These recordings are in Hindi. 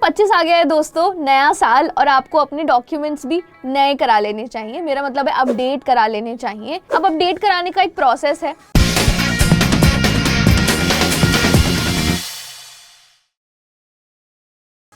2025 आ गया है दोस्तों, नया साल, और आपको अपने डॉक्यूमेंट्स भी नए करा लेने चाहिए। मेरा मतलब है अपडेट करा लेने चाहिए। अब अपडेट कराने का एक प्रोसेस है।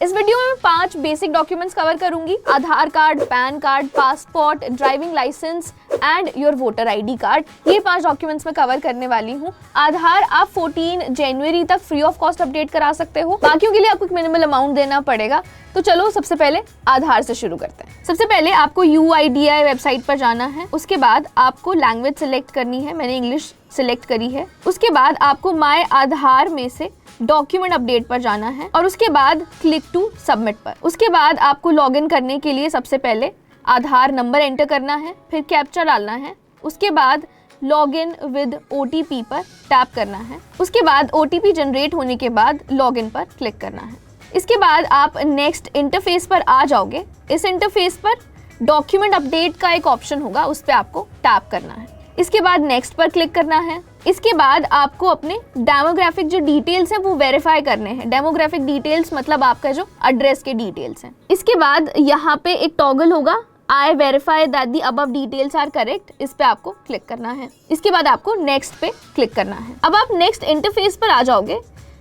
इस वीडियो में मैं 5 बेसिक डॉक्यूमेंट्स कवर करूंगी। Aadhaar card, PAN card, passport, driving licence and your voter ID card. ये 5 डॉक्यूमेंट्स मैं कवर करने वाली हूँ। आधार आप 14 जनवरी तक फ्री ऑफ कॉस्ट अपडेट करा सकते हो। बाकियों के लिए आपको एक मिनिमल अमाउंट देना पड़ेगा। तो चलो सबसे पहले आधार से शुरू करते हैं। सबसे पहले आपको UIDAI वेबसाइट पर जाना है। उसके बाद आपको लैंग्वेज सिलेक्ट करनी है। मैंने इंग्लिश सिलेक्ट करी है। उसके बाद आपको माय आधार में से डॉक्यूमेंट अपडेट पर जाना है और उसके बाद क्लिक टू सबमिट पर। उसके बाद आपको लॉगिन करने के लिए सबसे पहले आधार नंबर एंटर करना है, फिर कैप्चा डालना है। उसके बाद लॉगिन विद OTP पर टैप करना है। उसके बाद OTP जनरेट होने के बाद लॉगिन पर क्लिक करना है। इसके बाद आप नेक्स्ट इंटरफेस पर आ जाओगे। इस इंटरफेस पर डॉक्यूमेंट अपडेट का एक ऑप्शन होगा, उस पर आपको टैप करना है। इसके बाद नेक्स्ट पर क्लिक करना है। इसके बाद आपको अपने डेमोग्राफिक जो डिटेल्स हैं वो वेरीफाई करने हैं। डेमोग्राफिक डिटेल्स मतलब आपका जो एड्रेस के डिटेल्स हैं। इसके बाद यहाँ पे एक टॉगल होगा, I verify that the above details are correct. इस पे आपको क्लिक करना है। इसके बाद आपको नेक्स्ट पे क्लिक करना है। अब आप नेक्स्ट इंटरफेस पर आ जाओगे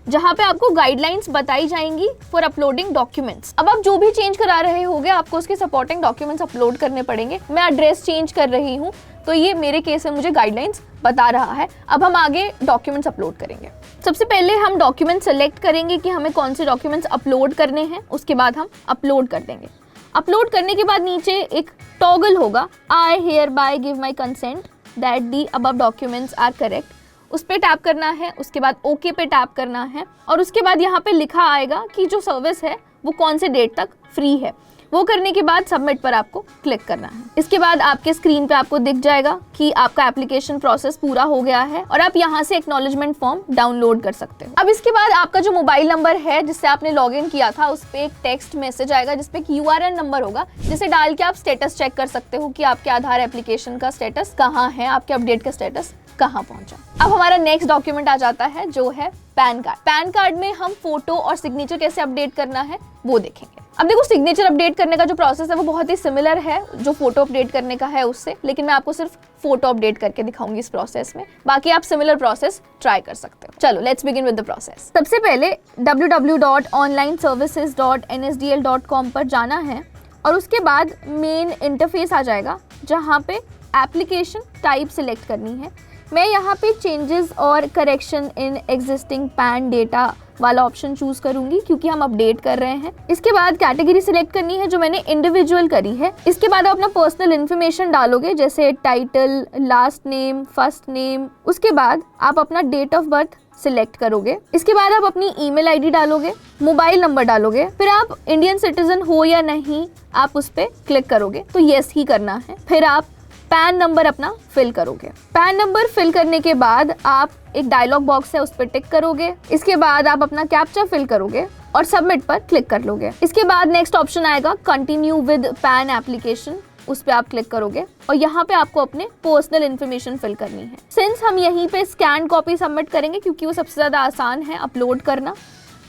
जहाँ पे आपको गाइडलाइंस बताई जाएंगी फॉर अपलोडिंग डॉक्यूमेंट्स। अब आप जो भी चेंज करा रहे होगे आपको उसके सपोर्टिंग डॉक्यूमेंट्स अपलोड करने पड़ेंगे। मैं एड्रेस चेंज कर रही हूँ तो ये मेरे केस में मुझे गाइडलाइंस बता रहा है। अब हम आगे डॉक्यूमेंट्स अपलोड करेंगे। सबसे पहले हम डॉक्यूमेंट सेलेक्ट करेंगे कि हमें कौन से डॉक्यूमेंट्स अपलोड करने हैं। उसके बाद हम अपलोड कर देंगे। अपलोड करने के बाद नीचे एक टॉगल होगा, I hereby give my consent that the above documents are correct. उस पर टैप करना है। उसके बाद ओके पे टैप करना है और उसके बाद यहाँ पे लिखा आएगा कि जो सर्विस है वो कौन से डेट तक फ्री है। वो करने के बाद सबमिट पर आपको क्लिक करना है। इसके बाद आपके स्क्रीन पे आपको दिख जाएगा कि आपका एप्लीकेशन प्रोसेस पूरा हो गया है और आप यहाँ से एक्नॉलेजमेंट फॉर्म डाउनलोड कर सकते हो। अब इसके बाद आपका जो मोबाइल नंबर है जिससे आपने लॉगिन किया था उस पे एक टेक्स्ट मैसेज आएगा जिसपे एक URN नंबर होगा, जिसे डाल के आप स्टेटस चेक कर सकते हो कि आपके आधार एप्लीकेशन का स्टेटस कहाँ है, आपके अपडेट का स्टेटस कहाँ पहुंचा। अब हमारा नेक्स्ट डॉक्यूमेंट आ जाता है जो है पैन कार्ड। पैन कार्ड में हम फोटो और सिग्नेचर कैसे अपडेट करना है वो देखेंगे। अब देखो, सिग्नेचर अपडेट करने का जो प्रोसेस है वो बहुत ही सिमिलर है जो फोटो अपडेट करने का है उससे, लेकिन मैं आपको सिर्फ फोटो अपडेट करके दिखाऊंगी इस प्रोसेस में। बाकी आप सिमिलर प्रोसेस ट्राई कर सकते हो। चलो let's begin with the process. सबसे पहले www.onlineservices.nsdl.com पर जाना है और उसके बाद मेन इंटरफेस आ जाएगा जहाँ पे एप्लीकेशन टाइप सिलेक्ट करनी है। मैं यहाँ पे चेंजेस और correction in existing pan data वाला ऑप्शन चूज करूंगी क्योंकि हम अपडेट कर रहे हैं। इसके बाद कैटेगरी सिलेक्ट करनी है जो मैंने इंडिविजुअल करी है। इसके बाद आप अपना पर्सनल इन्फॉर्मेशन डालोगे जैसे title, last name, first name. उसके बाद आप अपना डेट ऑफ बर्थ सिलेक्ट करोगे। इसके बाद आप अपनी ईमेल आईडी डालोगे, मोबाइल नंबर डालोगे, फिर आप इंडियन सिटीजन हो या नहीं आप उस पर क्लिक करोगे तो येस ही करना है। फिर आप पैन नंबर अपना फिल करोगे। पैन नंबर फिल करने के बाद आप एक डायलॉग बॉक्स है उस पर टिक करोगे। इसके बाद आप अपना कैप्चा फिल करोगे और सबमिट पर क्लिक कर लोगे। इसके बाद नेक्स्ट ऑप्शन आएगा कंटिन्यू विद पैन एप्लीकेशन, उस पर आप क्लिक करोगे और यहाँ पे आपको अपने पर्सनल इन्फॉर्मेशन फिल करनी है। सिंस हम यहीं पे स्कैन कॉपी सबमिट करेंगे क्योंकि वो सबसे ज़्यादा आसान है अपलोड करना,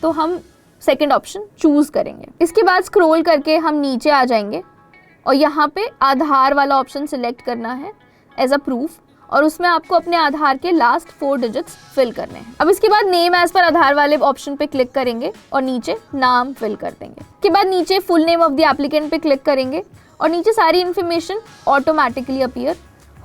तो हम सेकेंड ऑप्शन चूज करेंगे। इसके बाद स्क्रॉल करके हम नीचे आ जाएंगे और यहाँ पे आधार वाला ऑप्शन सिलेक्ट करना है एज अ प्रूफ और उसमें आपको अपने आधार के लास्ट 4 डिजिट्स फिल करने हैं। अब इसके बाद नेम एज पर आधार वाले ऑप्शन पे क्लिक करेंगे और नीचे नाम फिल कर देंगे। इसके बाद नीचे full name of the applicant पे क्लिक करेंगे और नीचे सारी इन्फॉर्मेशन ऑटोमेटिकली अपीयर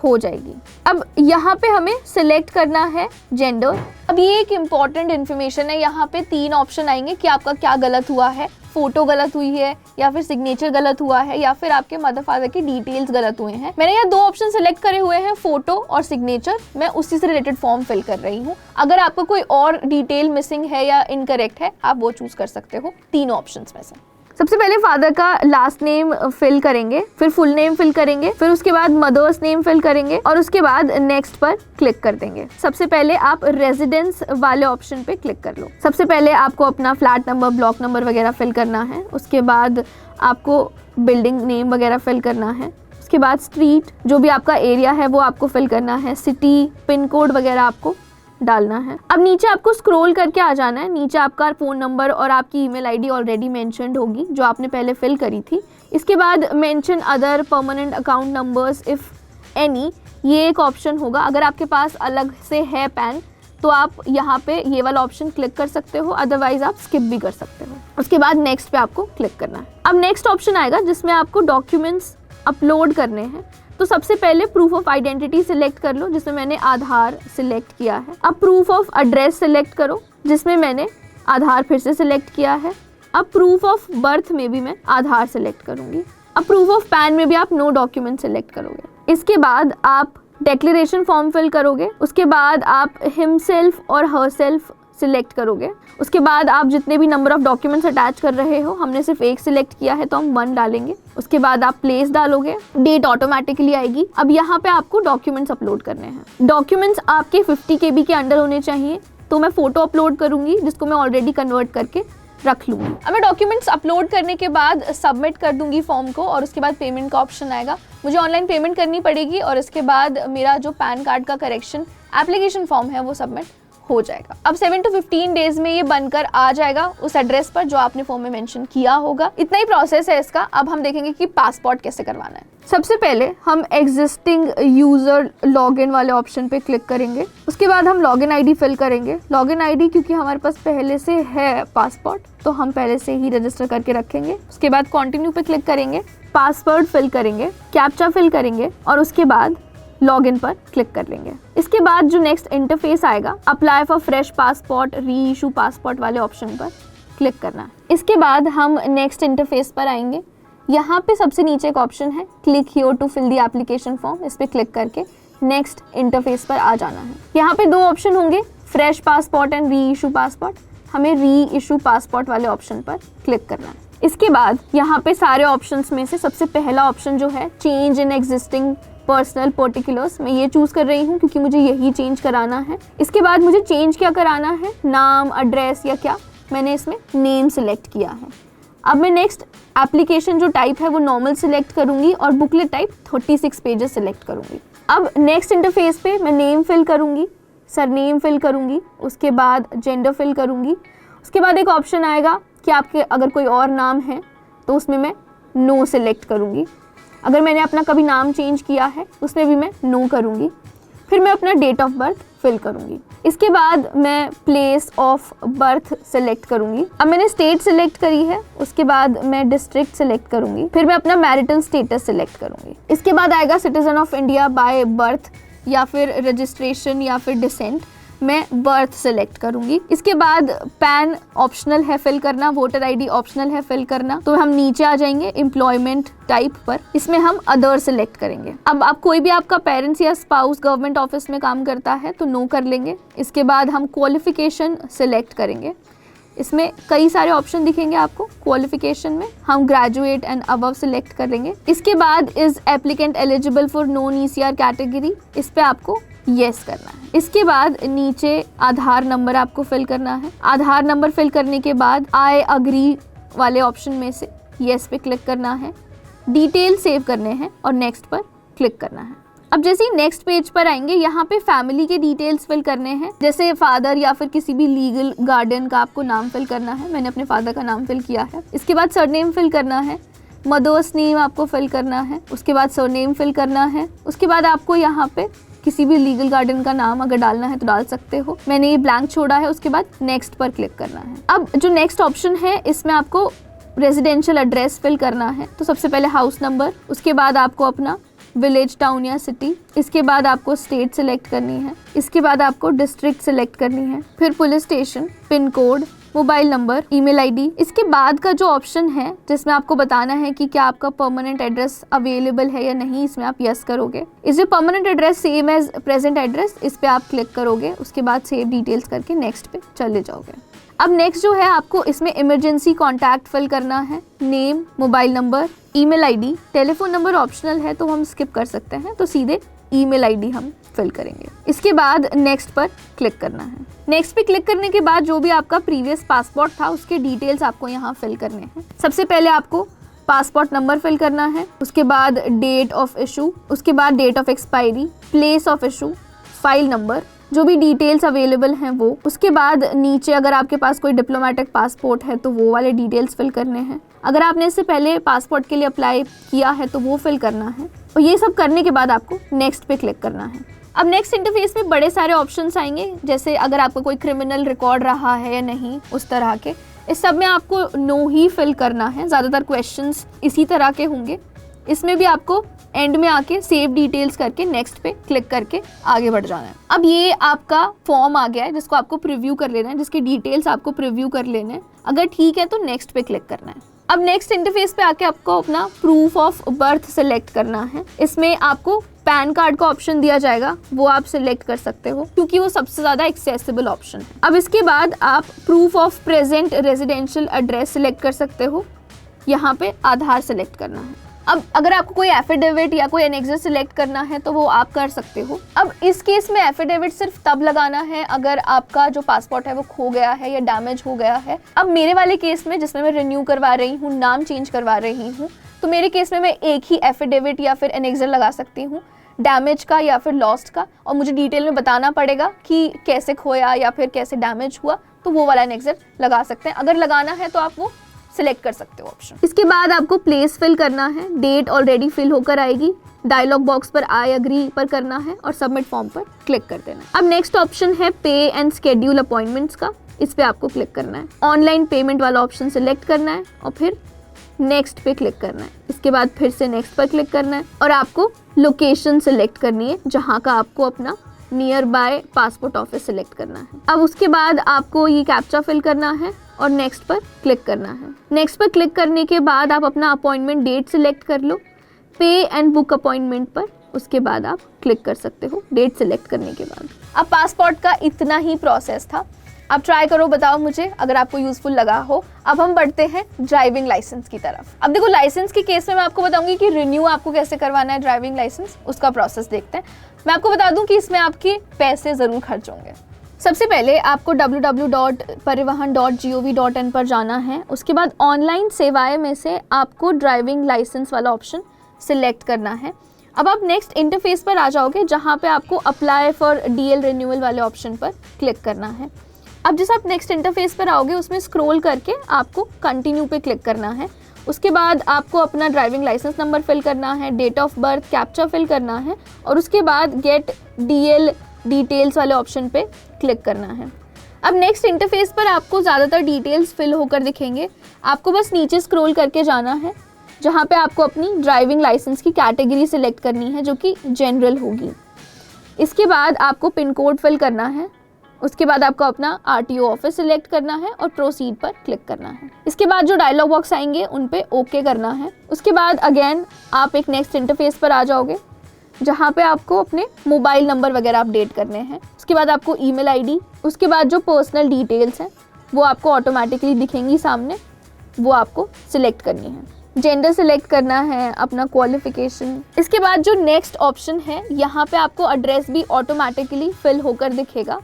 हो जाएगी। अब यहाँ पे हमें सिलेक्ट करना है जेंडर। अब ये एक इम्पॉर्टेंट इन्फॉर्मेशन है, यहाँ पे 3 ऑप्शन आएंगे कि आपका क्या गलत हुआ है, फोटो गलत हुई है या फिर सिग्नेचर गलत हुआ है या फिर आपके मदर फादर की डिटेल्स गलत हुए हैं। मैंने यहाँ 2 ऑप्शन सिलेक्ट करे हुए हैं, फोटो और सिग्नेचर। मैं उसी से रिलेटेड फॉर्म फिल कर रही हूँ। अगर आपको कोई और डिटेल मिसिंग है या इनकरेक्ट है आप वो चूज कर सकते हो 3 ऑप्शंस में से। सबसे पहले फादर का लास्ट नेम फिल करेंगे, फिर फुल नेम फिल करेंगे, फिर उसके बाद मदर्स नेम फिल करेंगे और उसके बाद नेक्स्ट पर क्लिक कर देंगे। सबसे पहले आप रेजिडेंस वाले ऑप्शन पे क्लिक कर लो। सबसे पहले आपको अपना फ्लैट नंबर, ब्लॉक नंबर वगैरह फिल करना है। उसके बाद आपको बिल्डिंग नेम वगैरह फिल करना है। उसके बाद स्ट्रीट जो भी आपका एरिया है वो आपको फिल करना है। सिटी, पिन कोड वगैरह आपको डालना है। अब नीचे आपको स्क्रॉल करके आ जाना है, नीचे आपका फ़ोन नंबर और आपकी ईमेल आईडी ऑलरेडी मेंशन्ड होगी जो आपने पहले फिल करी थी। इसके बाद mention other permanent account numbers if any, ये एक ऑप्शन होगा। अगर आपके पास अलग से है पैन तो आप यहाँ पे ये वाला ऑप्शन क्लिक कर सकते हो, अदरवाइज आप स्किप भी कर सकते हो। उसके बाद नेक्स्ट पे आपको क्लिक करना है। अब नेक्स्ट ऑप्शन आएगा जिसमें आपको डॉक्यूमेंट्स अपलोड करने हैं। तो सबसे पहले प्रूफ ऑफ आइडेंटिटी सिलेक्ट कर लो, जिसमें मैंने आधार सिलेक्ट किया है। अब प्रूफ ऑफ एड्रेस सिलेक्ट करो, जिसमें मैंने आधार फिर से सिलेक्ट किया है। अब प्रूफ ऑफ बर्थ में भी मैं आधार सिलेक्ट करूँगी। अब प्रूफ ऑफ पैन में भी आप नो डॉक्यूमेंट सिलेक्ट करोगे। इसके बाद आप डिक्लेरेशन फॉर्म फिल करोगे। उसके बाद आप हिमसेल्फ और हरसेल्फ सिलेक्ट करोगे। उसके बाद आप जितने भी नंबर ऑफ डॉक्यूमेंट्स अटैच कर रहे हो, हमने सिर्फ एक सिलेक्ट किया है तो हम 1 डालेंगे। उसके बाद आप प्लेस डालोगे, डेट ऑटोमेटिकली आएगी। अब यहाँ पे आपको डॉक्यूमेंट्स अपलोड करने हैं। डॉक्यूमेंट्स आपके 50 KB के अंडर होने चाहिए। तो मैं फ़ोटो अपलोड करूँगी जिसको मैं ऑलरेडी कन्वर्ट करके रख लूँगी। अब मैं डॉक्यूमेंट्स अपलोड करने के बाद सबमिट कर दूँगी फॉर्म को और उसके बाद पेमेंट का ऑप्शन आएगा। मुझे ऑनलाइन पेमेंट करनी पड़ेगी और इसके बाद मेरा जो पैन कार्ड का करेक्शन एप्लीकेशन फॉर्म है वो सबमिट हो जाएगा। अब 7 to 15 डेज में ये बनकर आ जाएगा उस एड्रेस पर जो आपने फॉर्म में मेंशन किया होगा। इतना ही प्रोसेस है इसका। अब हम देखेंगे कि पासपोर्ट कैसे करवाना है। सबसे पहले हम एग्जिस्टिंग यूजर लॉगिन वाले ऑप्शन पे क्लिक करेंगे। उसके बाद हम लॉगिन आईडी फिल करेंगे। लॉगिन आईडी क्योंकि हमारे पास पहले से है पासपोर्ट तो हम पहले से ही रजिस्टर करके रखेंगे। उसके बाद कंटिन्यू पे क्लिक करेंगे, पासवर्ड फिल करेंगे, कैप्चा फिल करेंगे और उसके बाद लॉगिन पर क्लिक कर लेंगे। इसके बाद जो नेक्स्ट इंटरफेस आएगा, अप्लाई फॉर फ्रेश पासपोर्ट, री इशू पासपोर्ट वाले ऑप्शन पर क्लिक करना है। इसके बाद हम नेक्स्ट इंटरफेस पर आएंगे। यहाँ पे सबसे नीचे एक ऑप्शन है click here to fill the application form. इस पर क्लिक करके नेक्स्ट इंटरफेस पर आ जाना है। यहाँ पे 2 ऑप्शन होंगे, fresh passport and re issue passport. हमें री इशू पासपोर्ट वाले ऑप्शन पर क्लिक करना है। इसके बाद यहाँ पे सारे ऑप्शंस में से सबसे पहला ऑप्शन जो है change in existing personal particulars, मैं ये चूज़ कर रही हूँ क्योंकि मुझे यही चेंज कराना है। इसके बाद मुझे चेंज क्या कराना है, नाम, एड्रेस या क्या, मैंने इसमें नेम सिलेक्ट किया है। अब मैं नेक्स्ट एप्लीकेशन जो टाइप है वो नॉर्मल सिलेक्ट करूँगी और बुकलेट टाइप 36 पेजेस सिलेक्ट करूँगी। अब नेक्स्ट इंटरफेस पे मैं नेम फिल करूँगी, सरनेम फिल करूँगी, उसके बाद जेंडर फिल करूँगी। उसके बाद एक ऑप्शन आएगा कि आपके अगर कोई और नाम है तो उसमें मैं नो सिलेक्ट करूँगी। अगर मैंने अपना कभी नाम चेंज किया है उसमें भी मैं नो करूँगी। फिर मैं अपना डेट ऑफ बर्थ फिल करूँगी। इसके बाद मैं प्लेस ऑफ बर्थ सेलेक्ट करूँगी। अब मैंने स्टेट सेलेक्ट करी है, उसके बाद मैं डिस्ट्रिक्ट सेलेक्ट करूँगी। फिर मैं अपना मैरिटल स्टेटस सेलेक्ट करूँगी। इसके बाद आएगा citizen of India by birth या फिर रजिस्ट्रेशन या फिर डिसेंट, मैं बर्थ सेलेक्ट करूंगी। इसके बाद पैन ऑप्शनल है फिल करना, वोटर आईडी ऑप्शनल है फिल करना। तो हम नीचे आ जाएंगे एम्प्लॉयमेंट टाइप पर, इसमें हम अदर सेलेक्ट करेंगे। अब आप कोई भी आपका पेरेंट्स या स्पाउस गवर्नमेंट ऑफिस में काम करता है तो नो कर लेंगे। इसके बाद हम क्वालिफिकेशन सेलेक्ट करेंगे। इसमें कई सारे ऑप्शन दिखेंगे आपको। क्वालिफिकेशन में हम ग्रेजुएट एंड अबव सिलेक्ट कर लेंगे। इसके बाद is applicant eligible for non ECR category, इस पे आपको यस करना है। इसके बाद नीचे आधार नंबर आपको फिल करना है। आधार नंबर फिल करने के बाद आई अग्री वाले ऑप्शन में से यस पे क्लिक करना है। डिटेल सेव करने हैं और नेक्स्ट पर क्लिक करना है। अब जैसे ही नेक्स्ट पेज पर आएंगे, यहाँ पे फैमिली के डिटेल्स फिल करने हैं, जैसे फादर या फिर किसी भी लीगल गार्डियन का आपको नाम फिल करना है। मैंने अपने फादर का नाम फिल किया है। इसके बाद सरनेम फिल करना है, मदर्स नेम आपको फिल करना है। उसके बाद सरनेम फिल करना है। उसके बाद आपको यहाँ पे किसी भी लीगल गार्डियन का नाम अगर डालना है तो डाल सकते हो। मैंने ये ब्लैंक छोड़ा है। उसके बाद नेक्स्ट पर क्लिक करना है। अब जो नेक्स्ट ऑप्शन है इसमें आपको रेजिडेंशियल एड्रेस फिल करना है। तो सबसे पहले हाउस नंबर, उसके बाद आपको अपना विलेज, टाउन या सिटी, इसके बाद आपको स्टेट सिलेक्ट करनी है, इसके बाद आपको डिस्ट्रिक्ट सिलेक्ट करनी है, फिर police station, pin code, mobile number, email ID. इसके बाद का जो ऑप्शन है जिसमें आपको बताना है कि क्या आपका परमानेंट एड्रेस अवेलेबल है या नहीं, इसमें आप यस करोगे। इस permanent address same as present address, इस पे आप क्लिक करोगे। उसके बाद सेव डिटेल्स करके नेक्स्ट पे चले जाओगे। अब नेक्स्ट जो है आपको इसमें इमरजेंसी कॉन्टैक्ट फिल करना है, name, mobile number, email ID. Telephone number optional है तो हम स्किप कर सकते हैं, तो सीधे ईमेल आईडी हम फिल करेंगे। इसके बाद नेक्स्ट पर क्लिक करना है। नेक्स्ट पे क्लिक करने के बाद जो भी आपका प्रीवियस पासपोर्ट था उसके डिटेल्स आपको यहाँ फिल करने हैं। सबसे पहले आपको पासपोर्ट नंबर फिल करना है, उसके बाद डेट ऑफ इशू, उसके बाद date of expiry, place of issue, file number, जो भी डिटेल्स अवेलेबल हैं वो। उसके बाद नीचे अगर आपके पास कोई डिप्लोमेटिक पासपोर्ट है तो वो वाले डिटेल्स फिल करने हैं। अगर आपने इससे पहले पासपोर्ट के लिए अप्लाई किया है तो वो फिल करना है। और ये सब करने के बाद आपको नेक्स्ट पे क्लिक करना है। अब नेक्स्ट इंटरफेस में बड़े सारे ऑप्शंस आएंगे, जैसे अगर आपका कोई क्रिमिनल रिकॉर्ड रहा है या नहीं, उस तरह के। इस सब में आपको नो ही फिल करना है। ज़्यादातर क्वेश्चंस इसी तरह के होंगे। इसमें भी आपको एंड में आके सेव डिटेल्स करके नेक्स्ट पे क्लिक करके आगे बढ़ जाना है। अब ये आपका फॉर्म आ गया है जिसको आपको प्रीव्यू कर लेना है, जिसके डिटेल्स आपको प्रीव्यू कर लेने हैं। अगर ठीक है तो नेक्स्ट पे क्लिक करना है। अब नेक्स्ट इंटरफेस पे आके आपको अपना प्रूफ ऑफ बर्थ सिलेक्ट करना है। इसमें आपको पैन कार्ड का ऑप्शन दिया जाएगा, वो आप सिलेक्ट कर सकते हो क्योंकि वो सबसे ज़्यादा एक्सेसिबल ऑप्शन है। अब इसके बाद आप proof of present residential address select कर सकते हो। यहाँ पे आधार सिलेक्ट करना है। अब अगर आपको कोई एफिडेविट या कोई एनेक्सर सिलेक्ट करना है तो वो आप कर सकते हो। अब इस केस में एफिडेविट सिर्फ तब लगाना है अगर आपका जो पासपोर्ट है वो खो गया है या डैमेज हो गया है। अब मेरे वाले केस में जिसमें मैं रिन्यू करवा रही हूँ, नाम चेंज करवा रही हूँ, तो मेरे केस में मैं एक ही एफिडेविट या फिर एनेक्सर लगा सकती हूँ, डैमेज का या फिर लॉस्ट का। और मुझे डिटेल में बताना पड़ेगा कि कैसे खोया या फिर कैसे डैमेज हुआ, तो वो वाला एनेक्सर लगा सकते हैं। अगर लगाना है तो आप वो सिलेक्ट कर सकते हो ऑप्शन। इसके बाद आपको प्लेस फिल करना है। डेट ऑलरेडी फिल होकर आएगी। डायलॉग बॉक्स पर आई एग्री पर करना है और सबमिट फॉर्म पर क्लिक कर देना है। अब नेक्स्ट ऑप्शन है पे एंड शेड्यूल अपॉइंटमेंट्स का। इस पे आपको क्लिक करना है। ऑनलाइन पेमेंट वाला ऑप्शन सिलेक्ट करना है और फिर नेक्स्ट पे क्लिक करना है। इसके बाद फिर से नेक्स्ट पर क्लिक करना है और आपको लोकेशन सिलेक्ट करनी है जहाँ का आपको अपना near by passport office select करना है। अब उसके बाद आपको ये कैप्चा फिल करना है और नेक्स्ट पर क्लिक करना है। नेक्स्ट पर क्लिक करने के बाद आप अपना अपॉइंटमेंट डेट सिलेक्ट कर लो। पे एंड बुक अपॉइंटमेंट पर उसके बाद आप क्लिक कर सकते हो डेट सिलेक्ट करने के बाद। अब पासपोर्ट का इतना ही प्रोसेस था। आप ट्राई करो, बताओ मुझे अगर आपको यूजफुल लगा हो। अब हम बढ़ते हैं ड्राइविंग लाइसेंस की तरफ। अब देखो, लाइसेंस के केस में मैं आपको बताऊंगी कि रिन्यू आपको कैसे करवाना है ड्राइविंग लाइसेंस, उसका प्रोसेस देखते हैं। मैं आपको बता दूं कि इसमें आपके पैसे ज़रूर खर्च होंगे। सबसे पहले आपको www.parivahan.gov.in पर जाना है। उसके बाद ऑनलाइन सेवाएं में से आपको ड्राइविंग लाइसेंस वाला ऑप्शन सिलेक्ट करना है। अब आप नेक्स्ट इंटरफेस पर आ जाओगे जहां पे आपको अप्लाई फॉर DL रिन्यूअल वाले ऑप्शन पर क्लिक करना है। अब जैसे आप नेक्स्ट इंटरफेस पर आओगे उसमें स्क्रॉल करके आपको कंटिन्यू पे क्लिक करना है। उसके बाद आपको अपना ड्राइविंग लाइसेंस नंबर फिल करना है, date of birth, captcha fill करना है और उसके बाद गेट DL डिटेल्स वाले ऑप्शन पे क्लिक करना है। अब नेक्स्ट इंटरफेस पर आपको ज़्यादातर डिटेल्स फिल होकर दिखेंगे। आपको बस नीचे स्क्रॉल करके जाना है जहाँ पे आपको अपनी ड्राइविंग लाइसेंस की कैटेगरी सिलेक्ट करनी है जो कि जनरल होगी। इसके बाद आपको पिन कोड फिल करना है। उसके बाद आपको अपना RTO ऑफिस सिलेक्ट करना है और प्रोसीड पर क्लिक करना है। इसके बाद जो डायलॉग बॉक्स आएंगे उन पे ओके करना है। उसके बाद अगेन आप एक नेक्स्ट इंटरफेस पर आ जाओगे जहाँ पे आपको अपने मोबाइल नंबर वगैरह अपडेट करने हैं। उसके बाद आपको ईमेल आईडी, उसके बाद जो पर्सनल डिटेल्स हैं वो आपको ऑटोमेटिकली दिखेंगी सामने, वो आपको सिलेक्ट करनी है। जेंडर सिलेक्ट करना है, अपना क्वालिफिकेशन। इसके बाद जो नेक्स्ट ऑप्शन है यहाँ पे आपको एड्रेस भी ऑटोमेटिकली फिल होकर दिखेगा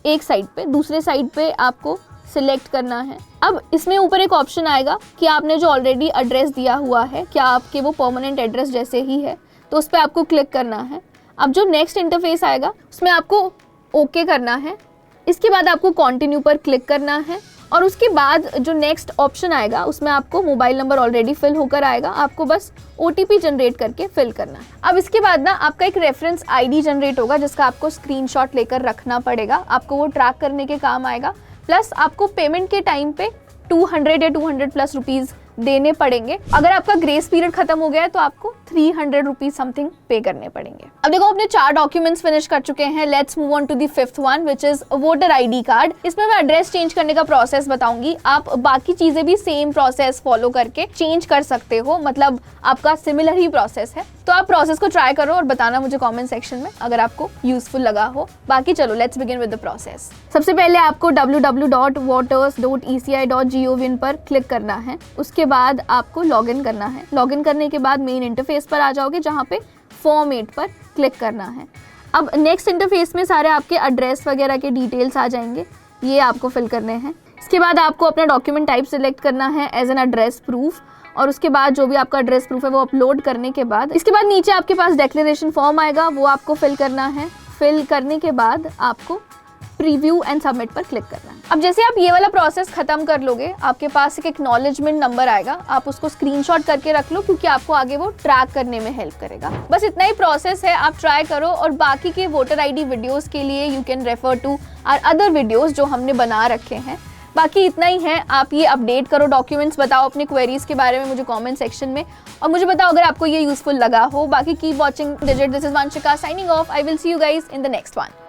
एक साइड पे, दूसरे साइड पे आपको सिलेक्ट करना है। अब इसमें ऊपर एक ऑप्शन आएगा कि आपने जो ऑलरेडी एड्रेस दिया हुआ है क्या आपके वो परमानेंट एड्रेस जैसे ही है, तो उस पर आपको क्लिक करना है। अब जो नेक्स्ट इंटरफेस आएगा उसमें आपको ओके करना है। इसके बाद आपको कंटिन्यू पर क्लिक करना है और उसके बाद जो नेक्स्ट ऑप्शन आएगा उसमें आपको मोबाइल नंबर ऑलरेडी फिल होकर आएगा, आपको बस OTP जनरेट करके फिल करना है। अब इसके बाद ना आपका एक रेफरेंस ID जनरेट होगा जिसका आपको स्क्रीनशॉट लेकर रखना पड़ेगा, आपको वो ट्रैक करने के काम आएगा। प्लस आपको पेमेंट के टाइम पे 200 या 200 प्लस रुपीज़ देने पड़ेंगे। अगर आपका ग्रेस पीरियड खत्म हो गया है तो आपको 300 रुपीज समथिंग पे करने पड़ेंगे। अब देखो, अपने 4 डॉक्यूमेंट्स फिनिश कर चुके हैं। Let's move on to the 5th one which is voter ID card. इसमें मैं एड्रेस चेंज करने का प्रोसेस बताऊंगी। आप बाकी चीजें भी सेम प्रोसेस फॉलो करके चेंज कर सकते हो, मतलब आपका सिमिलर ही प्रोसेस है। तो आप प्रोसेस को ट्राई करो और बताना मुझे कमेंट सेक्शन में अगर आपको यूजफुल लगा हो। बाकी चलो let's begin with the process. सबसे पहले आपको www.voters.eci.gov पर क्लिक करना है। उसके बाद आपको लॉगिन करना है। लॉगिन करने के बाद मेन इंटरफेस पर आ जाओगे जहाँ पे फॉर्म 8 पर क्लिक करना है। अब नेक्स्ट इंटरफेस में सारे आपके एड्रेस वगैरह के डिटेल्स आ जाएंगे, ये आपको फिल करने हैं। इसके बाद आपको अपना डॉक्यूमेंट टाइप सिलेक्ट करना है एज एन एड्रेस प्रूफ और उसके बाद जो भी आपका एड्रेस प्रूफ है वो अपलोड करने के बाद इसके बाद नीचे आपके पास डिक्लेरेशन फॉर्म आएगा, वो आपको फिल करना है। फिल करने के बाद आपको प्रीव्यू एंड सबमिट पर क्लिक करना है। अब जैसे आप ये वाला प्रोसेस खत्म कर लोगे, आपके पास एक एक्नॉलेजमेंट नंबर आएगा, आप उसको स्क्रीनशॉट करके रख लो क्योंकि आपको आगे वो ट्रैक करने में हेल्प करेगा। बस इतना ही प्रोसेस है, आप ट्राई करो। और बाकी के वोटर आईडी वीडियोस के लिए you can refer to our other videos जो हमने बना रखे हैं। बाकी इतना ही है, आप ये अपडेट करो डॉक्यूमेंट्स, बताओ अपने क्वेरीज के बारे में मुझे कमेंट सेक्शन में, और मुझे बताओ अगर आपको ये यूजफुल लगा हो। बाकी keep watching digit, this is Vanshika signing off. I will see you guys in the next one.